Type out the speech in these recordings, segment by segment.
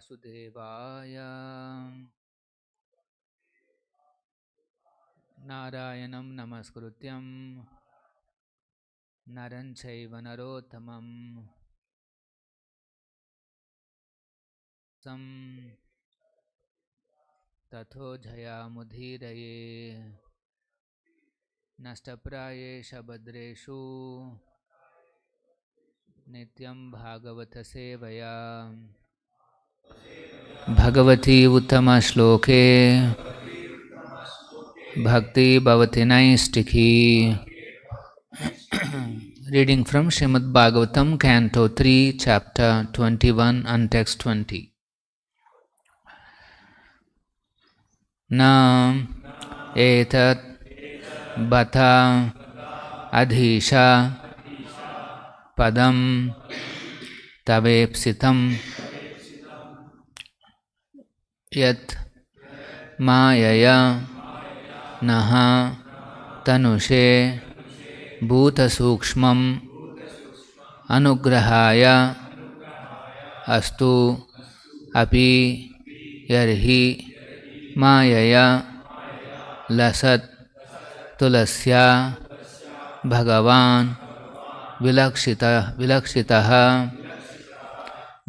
Vasudevaya Narayanam Namaskrutyam Naranchaiva Narottamam Sam Tatho Jayamudhiraye Nashtaprayesha Badreshu Nityam Bhagavata Sevaya Bhagavati Uttama Shloke Bhakti Bhavati Naistiki. Reading from Srimad Bhagavatam, Canto 3, Chapter 21 and Text 20. Na etat bata adhisha padam tavepsitam yat mayaya naha tanushe bhuta sukshmam anugrahaya astu api yarhi mayaya lasat tulasya bhagavan vilakshitaha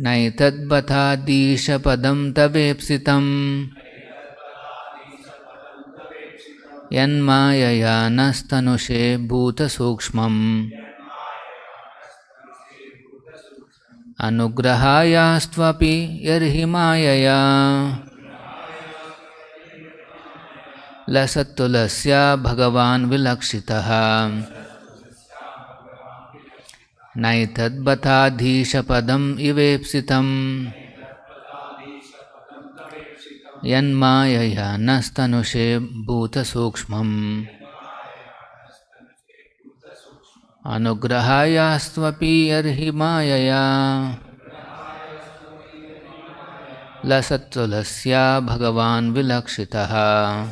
naitadbatadisha padam tavepsitam yanmayaya nastanushe bhuta sukshmam anugrahayastvapi yarhi mayaya lasatulasya bhagavan vilakshitaha naitadbatadhisha padam ivepsitam yanmayaya nastanushe bhuta sukshmam anugrahayastvapi yarhi mayaya lasatulasya bhagavan vilakshitaha.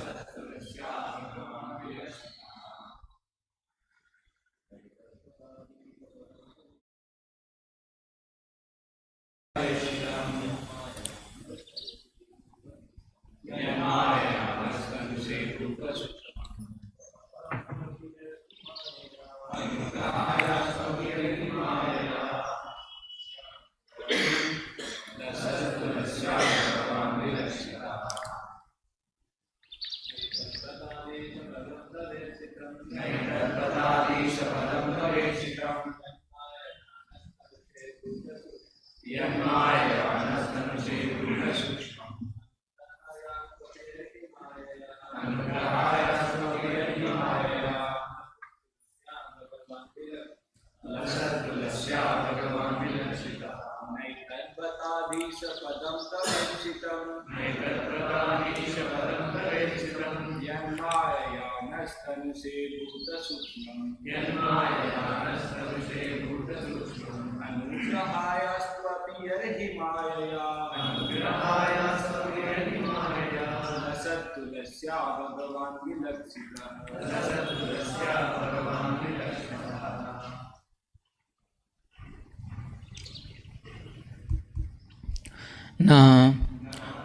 Na,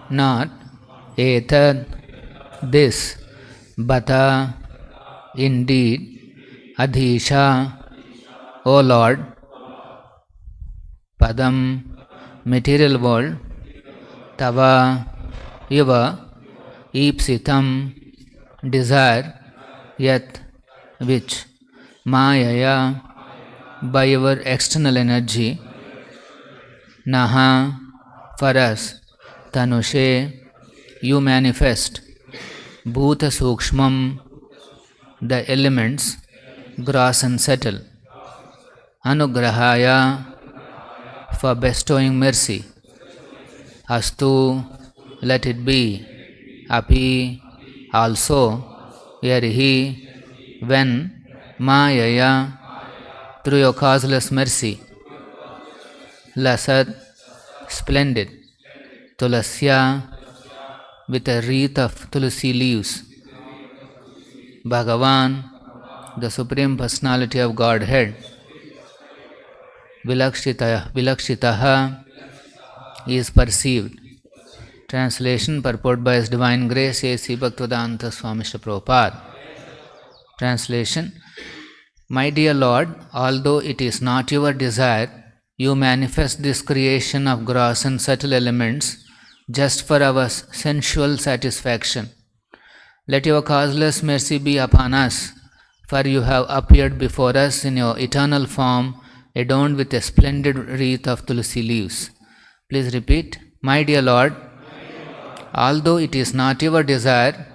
not etad, this, bata, indeed, adhisha, O Lord, padam, material world, tava, yuva, ipsitam, desire, yat, which, mayaya, by your external energy, naha, for us, tanushe, you manifest, bhuta sukshmam, the elements, gross and subtle, anugrahaya, for bestowing mercy, astu, let it be, api, also, yarhi, when, mayaya, through your causeless mercy, lasat, splendid, tulasya, with a wreath of tulsi leaves, Bhagavan, the Supreme Personality of Godhead, vilakshitaha, is perceived, Translation, purport by His Divine Grace, A.C. Bhaktivedanta Swamy Prabhupada. Translation, My dear Lord, although it is not your desire, you manifest this creation of gross and subtle elements just for our sensual satisfaction. Let your causeless mercy be upon us, for you have appeared before us in your eternal form, adorned with a splendid wreath of tulsi leaves. Please repeat. My dear Lord, although it is not your desire,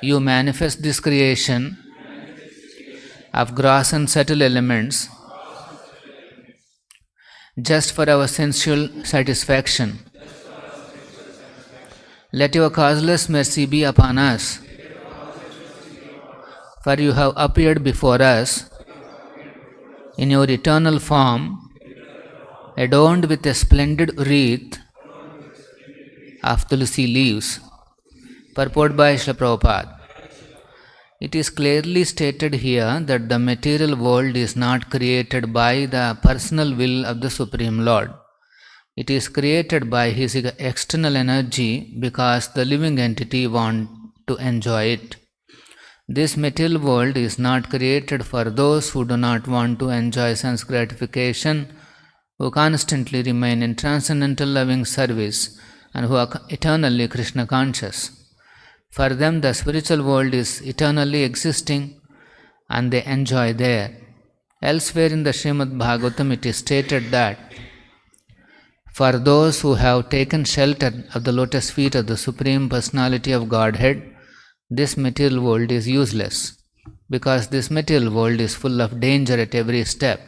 you manifest this creation of gross and subtle elements just for our sensual satisfaction. Let your causeless mercy be upon us, for you have appeared before us in your eternal form, adorned with a splendid wreath of tulsi leaves. Purport by Srila Prabhupada. It is clearly stated here that the material world is not created by the personal will of the Supreme Lord. It is created by His external energy because the living entity wants to enjoy it. This material world is not created for those who do not want to enjoy sense gratification, who constantly remain in transcendental loving service, and who are eternally Krishna conscious. For them, the spiritual world is eternally existing and they enjoy there. Elsewhere in the Srimad Bhagavatam, it is stated that for those who have taken shelter of the lotus feet of the Supreme Personality of Godhead, this material world is useless, because this material world is full of danger at every step.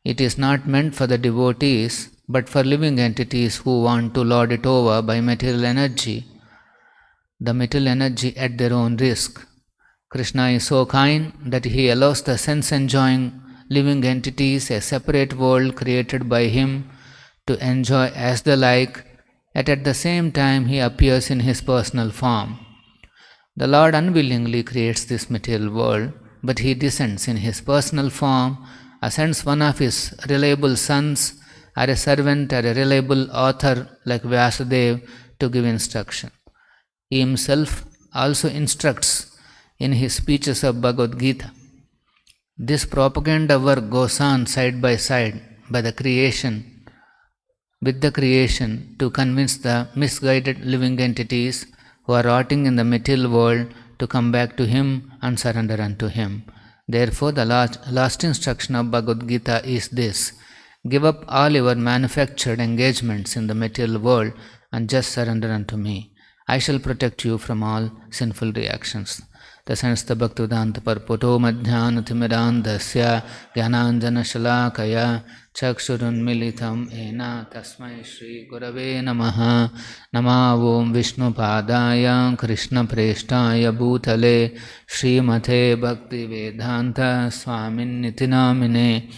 It is not meant for the devotees, but for living entities who want to lord it over by material energy, the material energy at their own risk. Krishna is so kind that He allows the sense-enjoying living entities a separate world created by Him to enjoy as they like, yet at the same time He appears in His personal form. The Lord unwillingly creates this material world, but He descends in His personal form, ascends one of His reliable sons, or a servant or a reliable author like Vyasadeva to give instruction. He Himself also instructs in His speeches of Bhagavad Gita. This propaganda work goes on side by side by the creation, with the creation, to convince the misguided living entities who are rotting in the material world to come back to Him and surrender unto Him. Therefore, the last instruction of Bhagavad Gita is this: give up all your manufactured engagements in the material world and just surrender unto me. I shall protect you from all sinful reactions. Tasansta Bhaktivedanta Parpoto Madhyanatimirandasya Gyananjana Shalakaya Chakshurunmilitam Ena Tasmai Shri Gurave Namaha. Nama Om Vishnu Padaya Krishna Preshtaya Bhutale Srimate Bhakti Vedanta Swamin Nitinamine.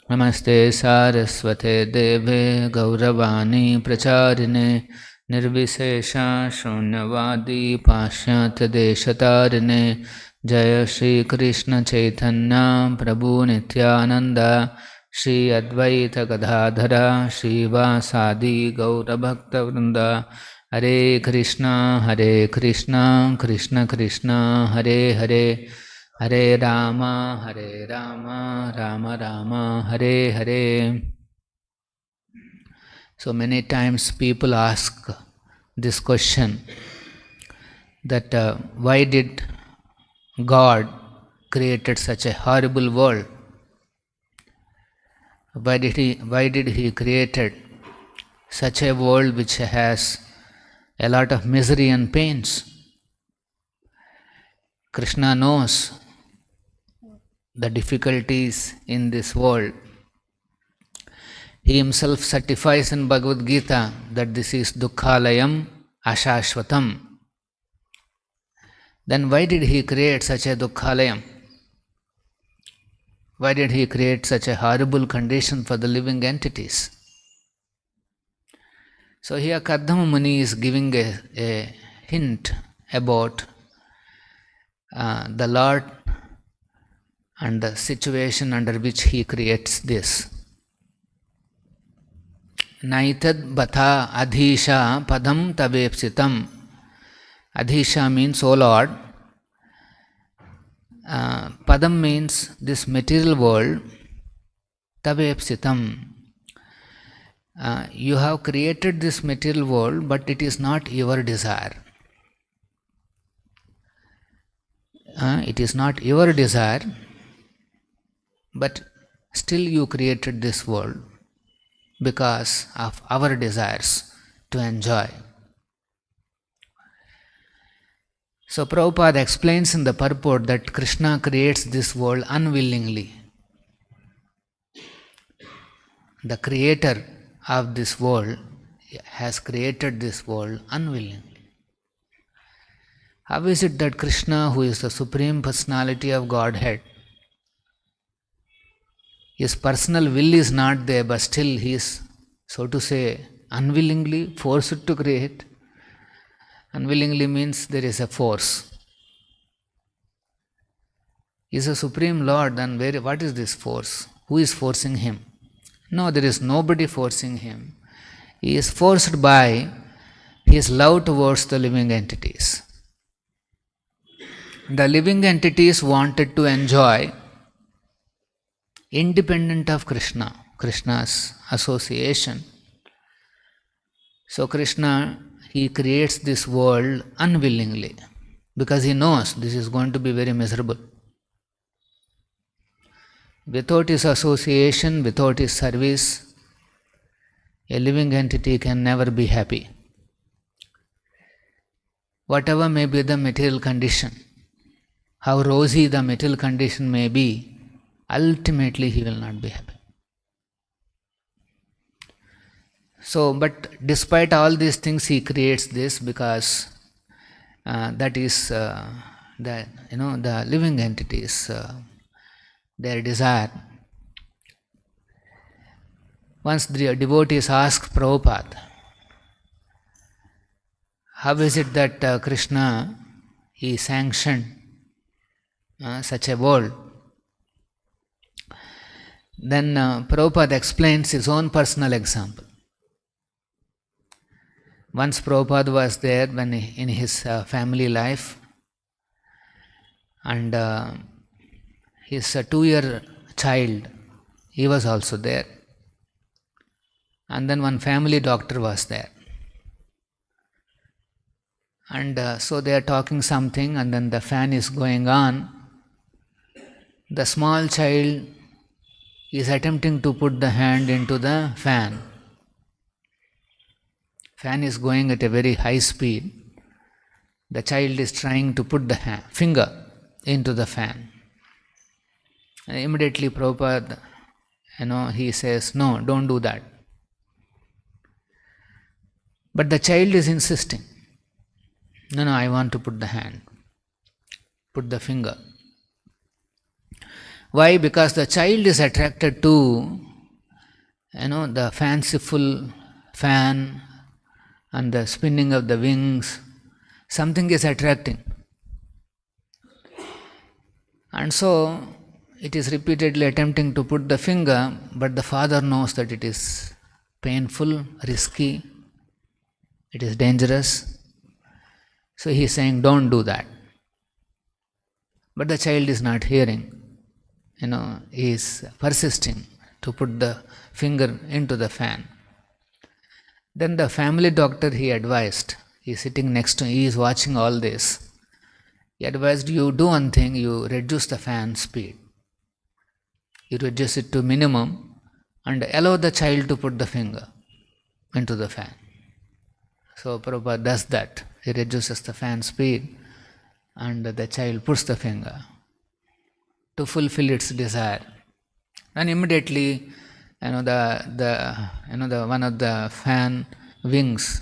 Namaste Saraswate Deve Gauravani Pracharine Nirvisesha Shunyavadi Pashyat Deshatarine. Jaya Shri Krishna Chaitanya Prabhu Nityananda Shri Advaita Gadadhara Shiva Sadi Gaura Bhakta Vrinda. Hare Krishna Krishna Krishna Hare Hare, Hare Rama Rama Rama Hare Hare. So many times people ask this question, that why did God created such a horrible world? Why did He created such a world which has a lot of misery and pains? Krishna knows the difficulties in this world. He Himself certifies in Bhagavad Gita that this is Dukkhalayam Ashashvatam. Then why did He create such a Dukkhalayam? Why did He create such a horrible condition for the living entities? So here Kardama Muni is giving a hint about the Lord and the situation under which He creates this. naitad batha adhisha padam tavepsitam. Adhisha means, O Lord. Padam means this material world. Tavepsitam. You have created this material world, but it is not your desire. It is not your desire, but still you created this world because of our desires to enjoy. So Prabhupada explains in the purport that Krishna creates this world unwillingly. The creator of this world has created this world unwillingly. How is it that Krishna, who is the Supreme Personality of Godhead, his personal will is not there, but still he is, so to say, unwillingly forced to create? Unwillingly means there is a force. He is a Supreme Lord, then what is this force? Who is forcing him? No, there is nobody forcing him. He is forced by his love towards the living entities. The living entities wanted to enjoy independent of Krishna, Krishna's association. So Krishna, he creates this world unwillingly because he knows this is going to be very miserable. Without his association, without his service, a living entity can never be happy. Whatever may be the material condition, how rosy the material condition may be, ultimately he will not be happy. So, but despite all these things, he creates this because that is the living entities, their desire. Once the devotees asked Prabhupada, how is it that Krishna, he sanctioned such a world? Then Prabhupada explains his own personal example. Once Prabhupada was there when in his family life, and his 2-year child, he was also there. And then one family doctor was there. And so they are talking something, and then the fan is going on. The small child is attempting to put the hand into the fan. Fan is going at a very high speed. The child is trying to put the finger into the fan. And immediately Prabhupada, he says, no, don't do that. But the child is insisting. No, I want to put the hand, put the finger. Why? Because the child is attracted to, the fanciful fan and the spinning of the wings. Something is attracting. And so, it is repeatedly attempting to put the finger, but the father knows that it is painful, risky, it is dangerous. So he is saying, don't do that. But the child is not hearing. He is persisting to put the finger into the fan. Then the family doctor, he advised, he is sitting next to him, he is watching all this. He advised, you do one thing, you reduce the fan speed. You reduce it to minimum and allow the child to put the finger into the fan. So Prabhupada does that. He reduces the fan speed and the child puts the finger to fulfill its desire. And immediately, the one of the fan wings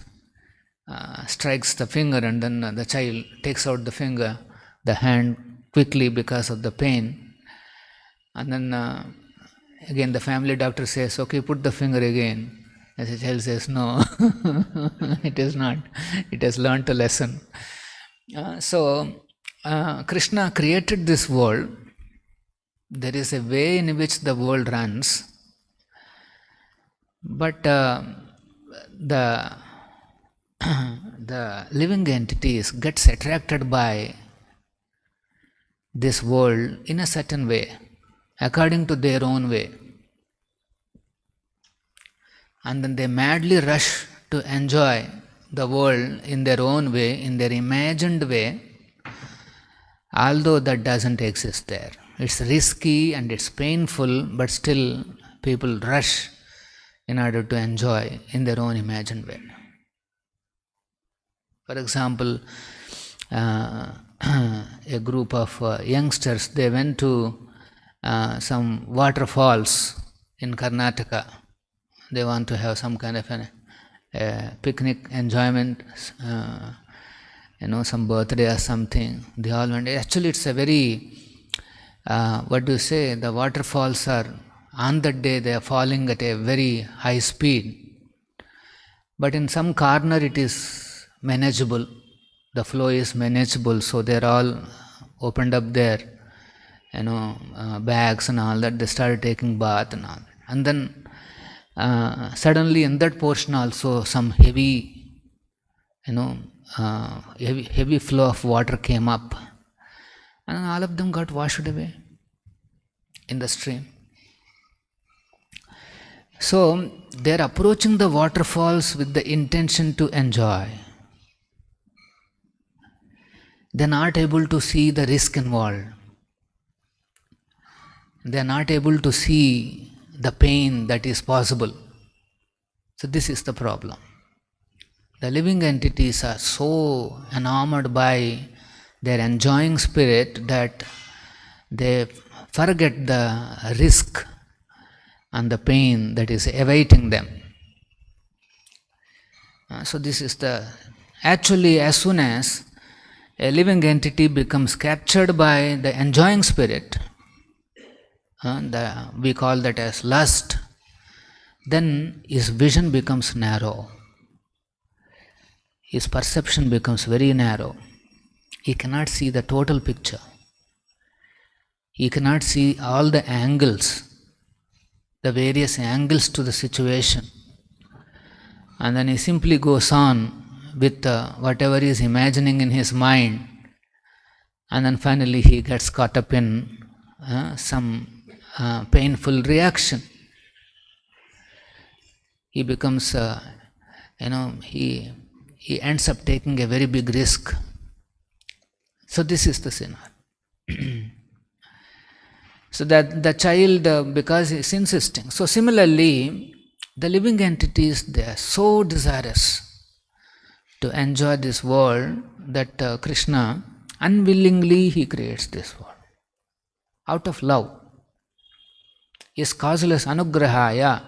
strikes the finger, and then the child takes out the finger, the hand quickly because of the pain. And then again the family doctor says, okay, put the finger again. As the child says, no, it is not. It has learnt a lesson. So Krishna created this world. There is a way in which the world runs. But the the living entities gets attracted by this world in a certain way, according to their own way. And then they madly rush to enjoy the world in their own way, in their imagined way, although that doesn't exist there. It's risky and it's painful, but still people rush in order to enjoy in their own imagined way. For example, a group of youngsters, they went to some waterfalls in Karnataka. They want to have some kind of a picnic enjoyment, some birthday or something. They all went. Actually, it's a very, the waterfalls are, on that day they are falling at a very high speed. But in some corner it is manageable. The flow is manageable, so they're all opened up their, bags and all that. They started taking bath and all that. And then suddenly in that portion also some heavy, heavy flow of water came up, and all of them got washed away in the stream. So they are approaching the waterfalls with the intention to enjoy. They are not able to see the risk involved. They are not able to see the pain that is possible. So this is the problem. The living entities are so enamored by their enjoying spirit that they forget the risk and the pain that is awaiting them. So this is actually, as soon as a living entity becomes captured by the enjoying spirit, we call that as lust, then his vision becomes narrow. His perception becomes very narrow. He cannot see the total picture. He cannot see all the angles, the various angles to the situation. And then he simply goes on with whatever he is imagining in his mind. And then finally he gets caught up in some painful reaction. He becomes, he ends up taking a very big risk. So this is the sinner. So that the child, because he is insisting. So similarly, the living entities, they are so desirous to enjoy this world that Krishna, unwillingly he creates this world. Out of love. Is causeless anugrahaya.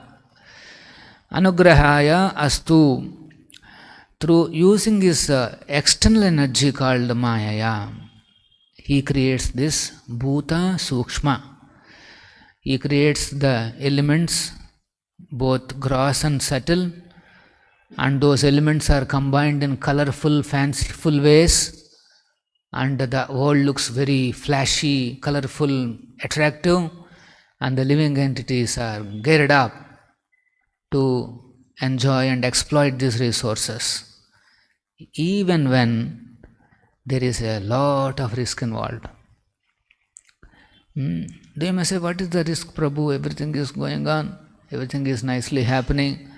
Anugrahaya astu. Through using his external energy called Mayaya, he creates this Bhuta Sukshma. He creates the elements, both gross and subtle, and those elements are combined in colorful, fanciful ways, and the world looks very flashy, colorful, attractive, and the living entities are geared up to enjoy and exploit these resources, even when there is a lot of risk involved. They may say, what is the risk, Prabhu? Everything is going on, everything is nicely happening.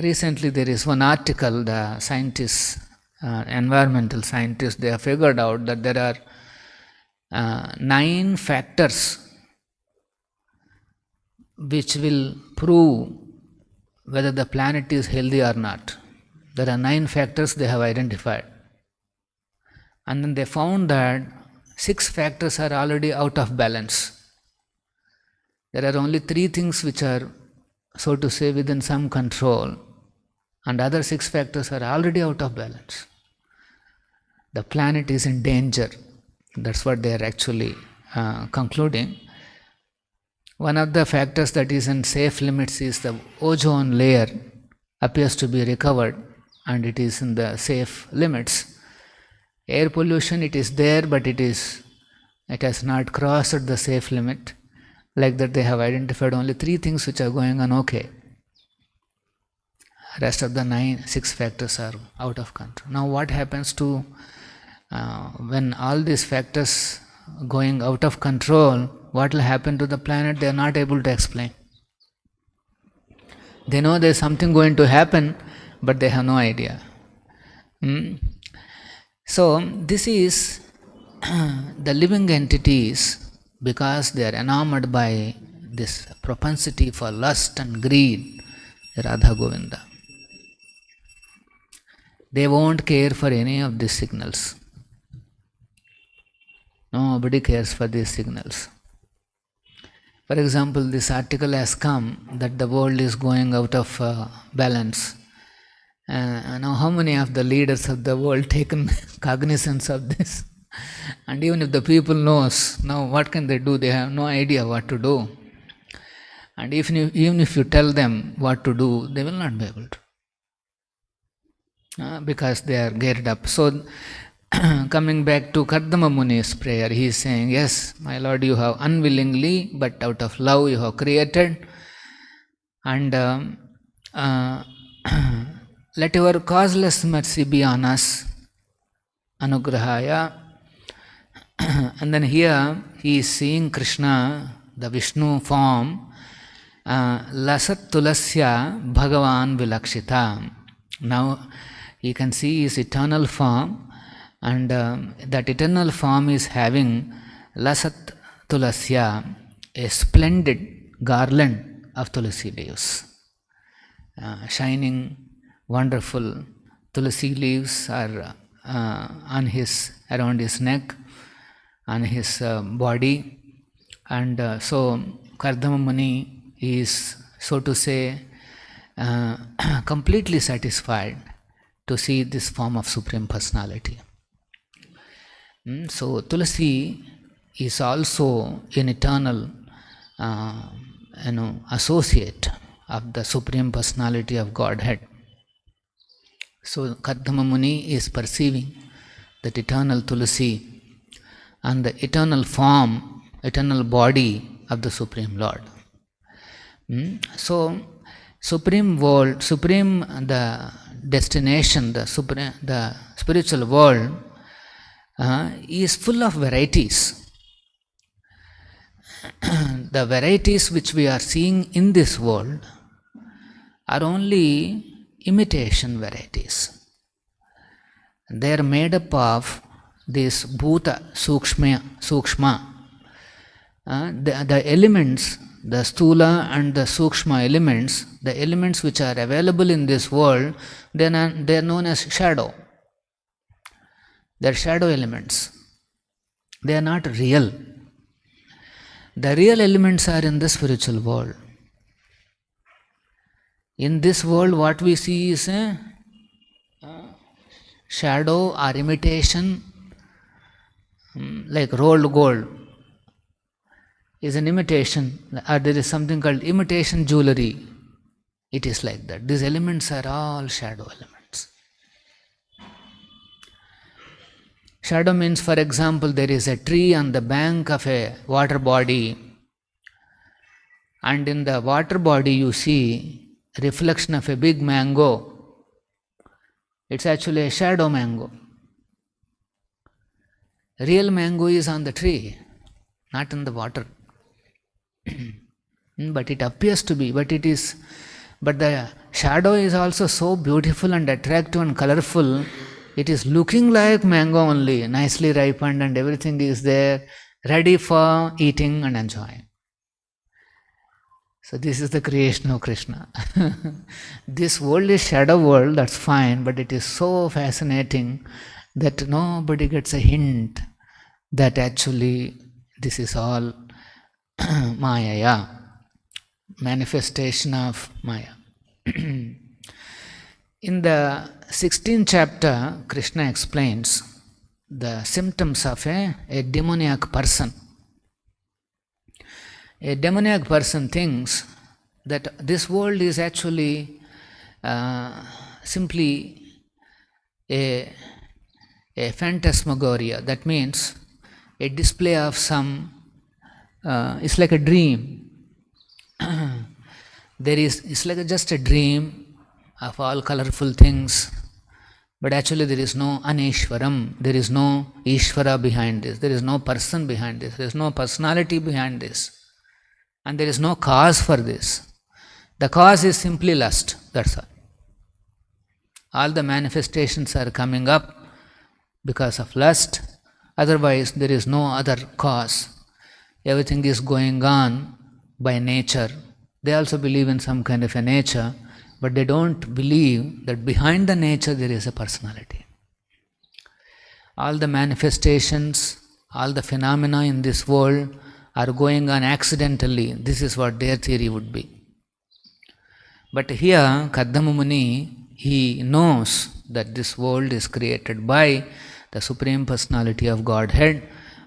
Recently there is one article, the scientists, environmental scientists, they have figured out that there are 9 factors which will prove whether the planet is healthy or not. There are 9 factors they have identified. And then they found that 6 factors are already out of balance. There are only 3 things which are, so to say, within some control, and other 6 factors are already out of balance. The planet is in danger. That's what they are actually concluding. One of the factors that is in safe limits is the ozone layer appears to be recovered, and it is in the safe limits. Air pollution, it is there, but it has not crossed the safe limit. Like that, they have identified only 3 things which are going on okay. rest of the six factors are out of control. Now what happens to when all these factors going out of control, what will happen to the planet? They are not able to explain. They know there is something going to happen, but they have no idea. So this is the living entities, because they are enamored by this propensity for lust and greed, Radha Govinda. They won't care for any of these signals. Nobody cares for these signals. For example, this article has come that the world is going out of balance. Now how many of the leaders of the world taken cognizance of this? And even if the people knows, now what can they do? They have no idea what to do. And even if you tell them what to do, they will not be able to. Because they are geared up. So coming back to Kardama Muni's prayer, he is saying, yes, my Lord, you have unwillingly, but out of love you have created. And let your causeless mercy be on us, Anugrahaya. And then here he is seeing Krishna, the Vishnu form, Lasat Tulasya Bhagavan Vilakshita. Now he can see his eternal form, and that eternal form is having Lasat Tulasya, a splendid garland of tulasi leaves. Shining, wonderful tulasi leaves are around his neck, on his body. And so Kardama Muni is, so to say, completely satisfied to see this form of Supreme Personality. So Tulasi is also an eternal associate of the Supreme Personality of Godhead. So Kardama Muni is perceiving that eternal Tulasi and the eternal form, eternal body of the Supreme Lord. So Supreme World, the destination, the spiritual world is full of varieties. The varieties which we are seeing in this world are only imitation varieties. They are made up of this Bhuta, Sukshma. The elements, the Stula and the Sukshma elements, the elements which are available in this world, they are known as shadow. They are shadow elements. They are not real. The real elements are in the spiritual world. In this world, what we see is a shadow or imitation, like rolled gold is an imitation, or there is something called imitation jewelry. It is like that. These elements are all shadow elements. Shadow means, for example, there is a tree on the bank of a water body, and in the water body you see reflection of a big mango. It's actually a shadow mango. Real mango is on the tree, not in the water. But it appears to be, but the shadow is also so beautiful and attractive and colorful. It is looking like mango only, nicely ripened, and everything is there, ready for eating and enjoying. So this is the creation of Krishna. This world is shadow world, that's fine, but it is so fascinating that nobody gets a hint that actually this is all Maya, manifestation of Maya. In the 16th chapter, Krishna explains the symptoms of a demoniac person. A demoniac person thinks that this world is actually simply a phantasmagoria. That means a display of some, it's like a dream. It's like just a dream of all colorful things. But actually there is no Aneshwaram, there is no Ishvara behind this, there is no person behind this, there is no personality behind this, and there is no cause for this. The cause is simply lust, that's all. All the manifestations are coming up because of lust, otherwise there is no other cause. Everything is going on by nature. They also believe in some kind of a nature, but they don't believe that behind the nature there is a personality. All the manifestations, all the phenomena in this world are going on accidentally. This is what their theory would be. But here, Kaddama Muni, he knows that this world is created by the Supreme Personality of Godhead,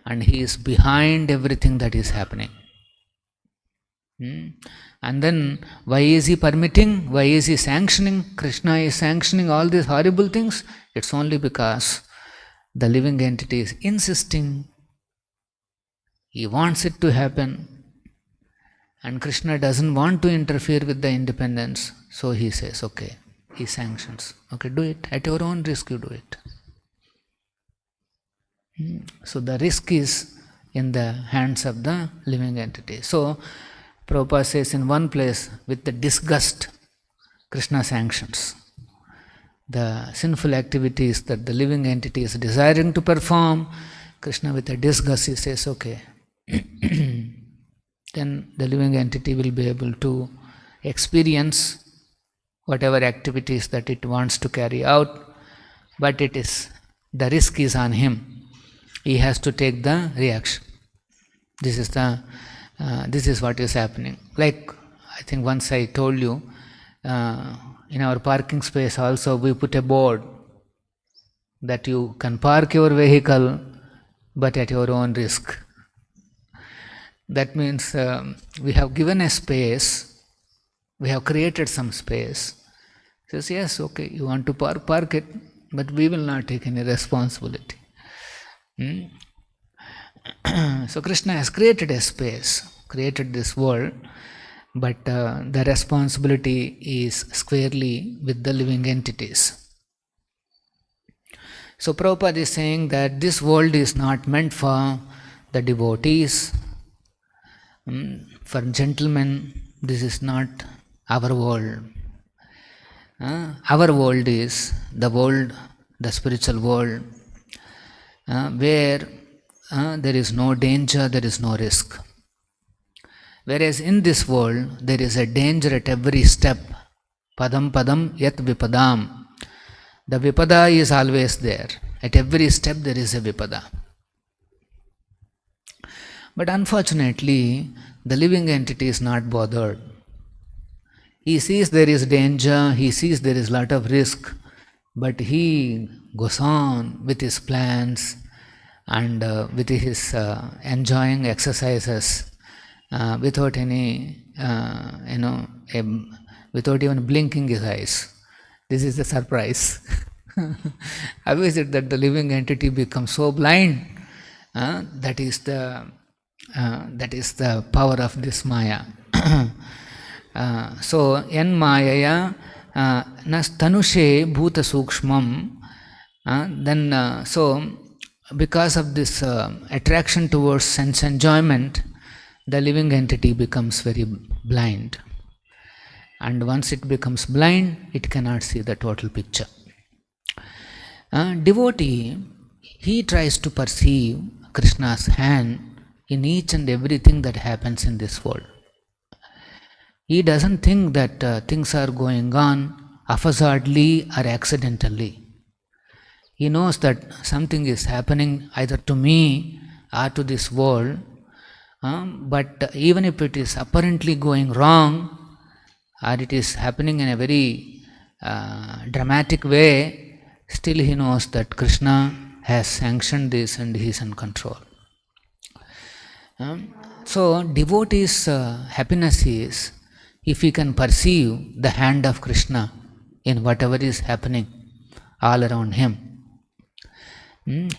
and he is behind everything that is happening. And then, why is he permitting? Why is he sanctioning? Krishna is sanctioning all these horrible things. It's only because the living entity is insisting. He wants it to happen. And Krishna doesn't want to interfere with the independence. So he says, okay, he sanctions. Okay, do it. At your own risk, you do it. So the risk is in the hands of the living entity. So Prabhupada says in one place, with the disgust, Krishna sanctions the sinful activities that the living entity is desiring to perform. Krishna, with a disgust, he says, okay, then the living entity will be able to experience whatever activities that it wants to carry out, but the risk is on him. He has to take the reaction. This is what is happening. Like, I think once I told you, in our parking space also we put a board that you can park your vehicle but at your own risk. That means we have given a space, we have created some space. Says, yes, okay, you want to park it, but we will not take any responsibility. So Krishna has created a space, created this world, but the responsibility is squarely with the living entities. So Prabhupada is saying that this world is not meant for the devotees. For gentlemen, this is not our world. Our world is the world, the spiritual world, where there is no danger, there is no risk. Whereas in this world, there is a danger at every step. Padam padam yat vipadam. The vipada is always there. At every step there is a vipada. But unfortunately, the living entity is not bothered. He sees there is danger, he sees there is lot of risk, but he goes on with his plans and with his enjoying exercises without any, without even blinking his eyes. This is the surprise. How is it that the living entity becomes so blind? That is the power of this Maya. So, en Mayaya nas tanushe bhuta sukshmam. Then, so because of this attraction towards sense enjoyment, the living entity becomes very blind. And once it becomes blind, it cannot see the total picture. Devotee, he tries to perceive Krishna's hand in each and everything that happens in this world. He doesn't think that things are going on haphazardly or accidentally. He knows that something is happening either to me or to this world, but even if it is apparently going wrong, or it is happening in a very dramatic way, still he knows that Krishna has sanctioned this and he is in control. So devotee's happiness is if he can perceive the hand of Krishna in whatever is happening all around him.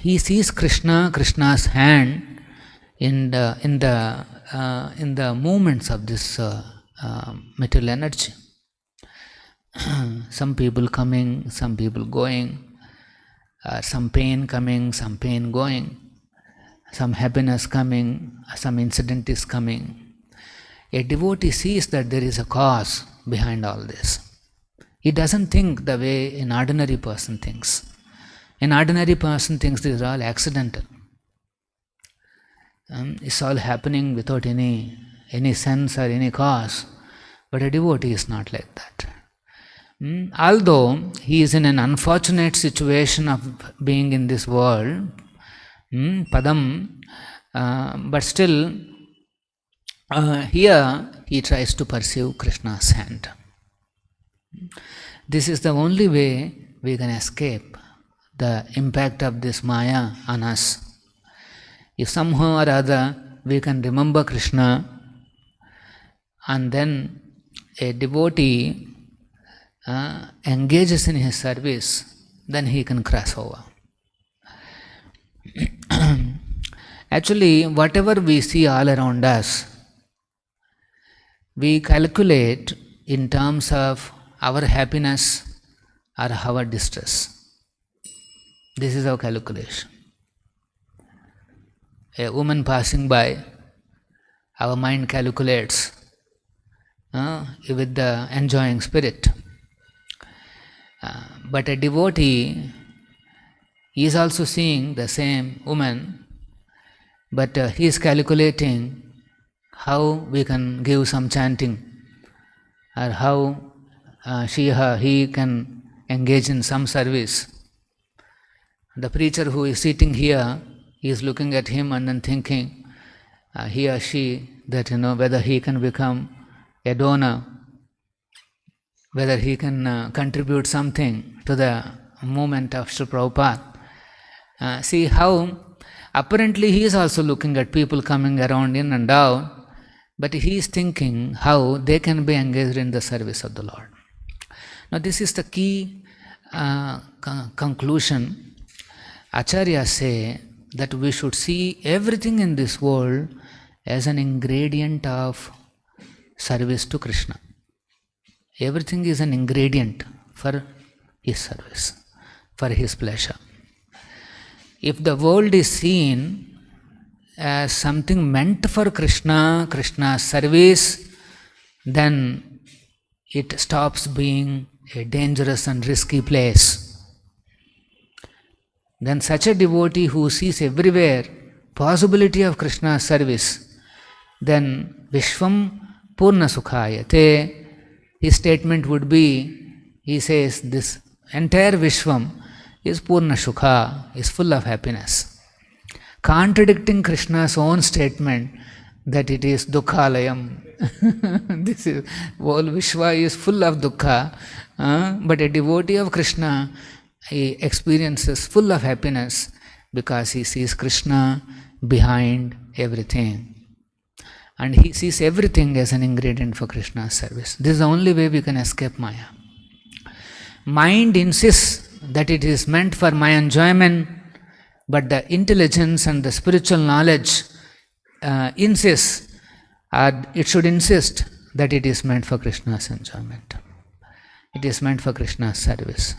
He sees Krishna's hand in the movements of this material energy. some people coming, some people going, some pain coming, some pain going, some happiness coming, some incident is coming. A devotee sees that there is a cause behind all this. He doesn't think the way an ordinary person thinks. An ordinary person thinks this is all accidental. It's all happening without any sense or any cause. But a devotee is not like that. Although he is in an unfortunate situation of being in this world, padam, but still here he tries to pursue Krishna's hand. This is the only way we can escape the impact of this Maya on us. If somehow or other we can remember Krishna, and then a devotee engages in his service, then he can cross over. Actually, whatever we see all around us, we calculate in terms of our happiness or our distress. This is our calculation. A woman passing by, our mind calculates with the enjoying spirit. But a devotee is also seeing the same woman, but he is calculating how we can give some chanting, or how he can engage in some service. The preacher who is sitting here is looking at him and then thinking, he or she, that whether he can become a donor, whether he can contribute something to the movement of Sri Prabhupada. See how apparently he is also looking at people coming around in and out, but he is thinking how they can be engaged in the service of the Lord. Now this is the key conclusion. Acharyas say that we should see everything in this world as an ingredient of service to Krishna. Everything is an ingredient for his service, for his pleasure. If the world is seen as something meant for Krishna, Krishna's service, then it stops being a dangerous and risky place. Then such a devotee who sees everywhere possibility of Krishna's service, then Vishwam Purna Sukhayate, his statement would be, he says, this entire Vishwam is Purna Sukha, is full of happiness. Contradicting Krishna's own statement that it is Dukhalayam. This is, whole Vishwa is full of Dukha, but a devotee of Krishna, he experiences full of happiness because he sees Krishna behind everything. And he sees everything as an ingredient for Krishna's service. This is the only way we can escape Maya. Mind insists that it is meant for my enjoyment, but the intelligence and the spiritual knowledge insists, or it should insist, that it is meant for Krishna's enjoyment. It is meant for Krishna's service.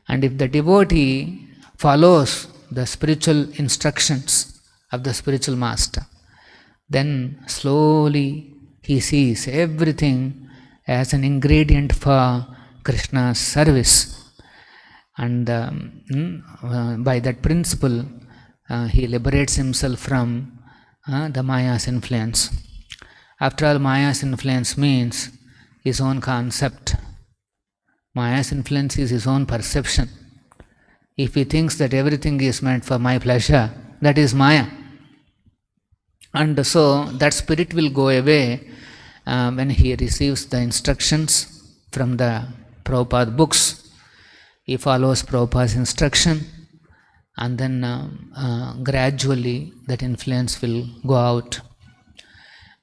And if the devotee follows the spiritual instructions of the spiritual master, then slowly he sees everything as an ingredient for Krishna's service. And by that principle, he liberates himself from the Maya's influence. After all, Maya's influence means his own concept. Maya's influence is his own perception. If he thinks that everything is meant for my pleasure, that is Maya. And so that spirit will go away when he receives the instructions from the Prabhupada books. He follows Prabhupada's instruction, and then gradually that influence will go out.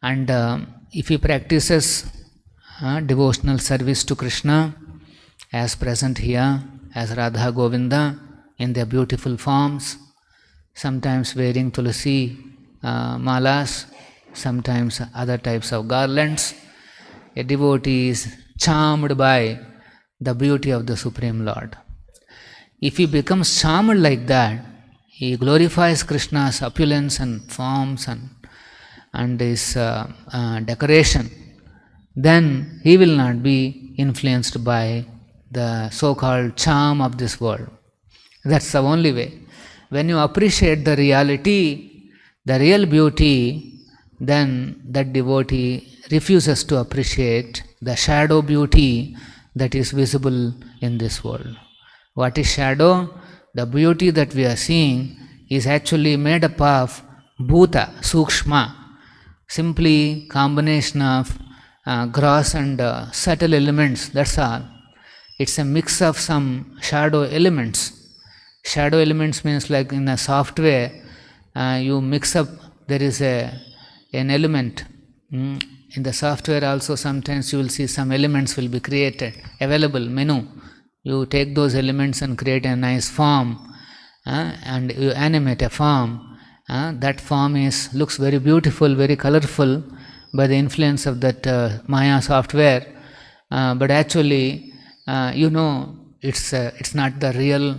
And if he practices devotional service to Krishna, as present here, as Radha Govinda in their beautiful forms, sometimes wearing tulsi malas, sometimes other types of garlands, a devotee is charmed by the beauty of the Supreme Lord. If he becomes charmed like that, he glorifies Krishna's opulence and forms and his decoration, then he will not be influenced by the so-called charm of this world. That's the only way. When you appreciate the reality, the real beauty, then that devotee refuses to appreciate the shadow beauty that is visible in this world. What is shadow? The beauty that we are seeing is actually made up of bhuta, sukshma, simply combination of gross and subtle elements, that's all. It's a mix of some shadow elements. Shadow elements means like in a software, you mix up, there is an element. In the software also sometimes you will see some elements will be created, available, menu. You take those elements and create a nice form and you animate a form. That form looks very beautiful, very colorful by the influence of that Maya software. But actually, it's not the real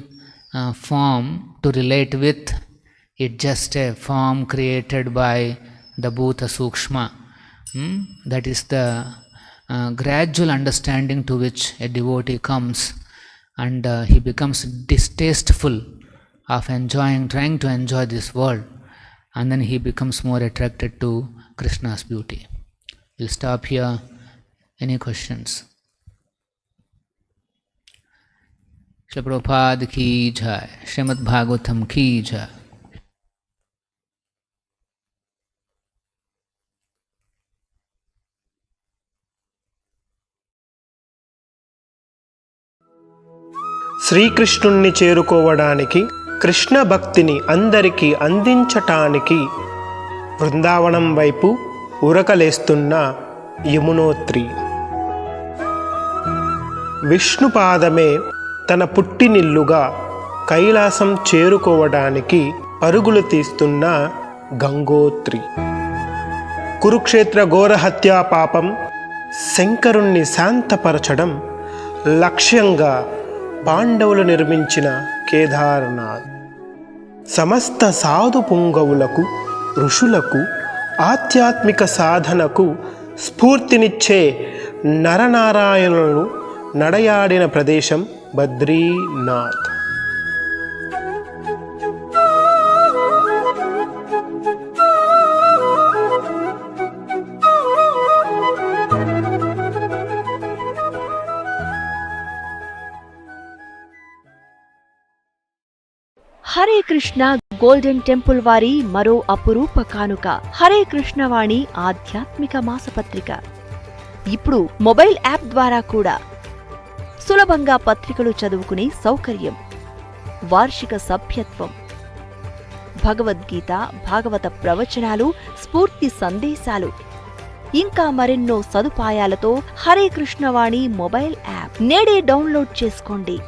form to relate with. It's just a form created by the Bhuta Sukshma. That is the gradual understanding to which a devotee comes, and he becomes distasteful of trying to enjoy this world, and then he becomes more attracted to Krishna's beauty. We'll stop here. Any questions? Srila Prabhupada ki jai, Srimad Bhagavatam ki jai. శ్రీకృష్ణుణ్ణి చేరుకోవడానికి, కృష్ణ భక్తిని అందరికీ అందించటానికి బృందావనం వైపు ఉరకలేస్తున్న యమునోత్రి. విష్ణుపాదమే తన పుట్టినిల్లుగా కైలాసం చేరుకోవడానికి పరుగులు తీస్తున్న గంగోత్రి. కురుక్షేత్ర ఘోర హత్యా పాపం శంకరుణ్ణి శాంతపరచడం లక్ష్యంగా పాండవులు నిర్మించిన కేదార్నాథ్. సమస్త సాధు పుంగవులకు, ఋషులకు, ఆధ్యాత్మిక సాధనకు స్ఫూర్తినిచ్చే నరనారాయణులను నడయాడిన ప్రదేశం బద్రీనాథ్. హరే కృష్ణ గోల్డెన్ టెంపుల్ వారి మరో అపురూప కానుక హరే కృష్ణ వాణి ఆధ్యాత్మిక మాసపత్రిక. ఇప్పుడు మొబైల్ యాప్ ద్వారా కూడా సులభంగా పత్రికలు చదువుకునే సౌకర్యం, వార్షిక సభ్యత్వం, భగవద్గీత, భాగవత ప్రవచనాలు, స్ఫూర్తి సందేశాలు, ఇంకా మరెన్నో సదుపాయాలతో హరే కృష్ణ వాణి మొబైల్ యాప్ నేడే డౌన్లోడ్ చేసుకోండి.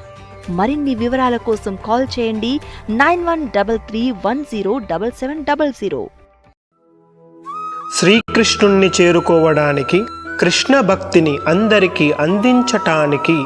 మరిన్ని వివరాల కోసం కాల్ చేయండి 9133107700. శ్రీకృష్ణుణ్ణి చేరుకోవడానికి, కృష్ణ భక్తిని అందరికీ అందించటానికి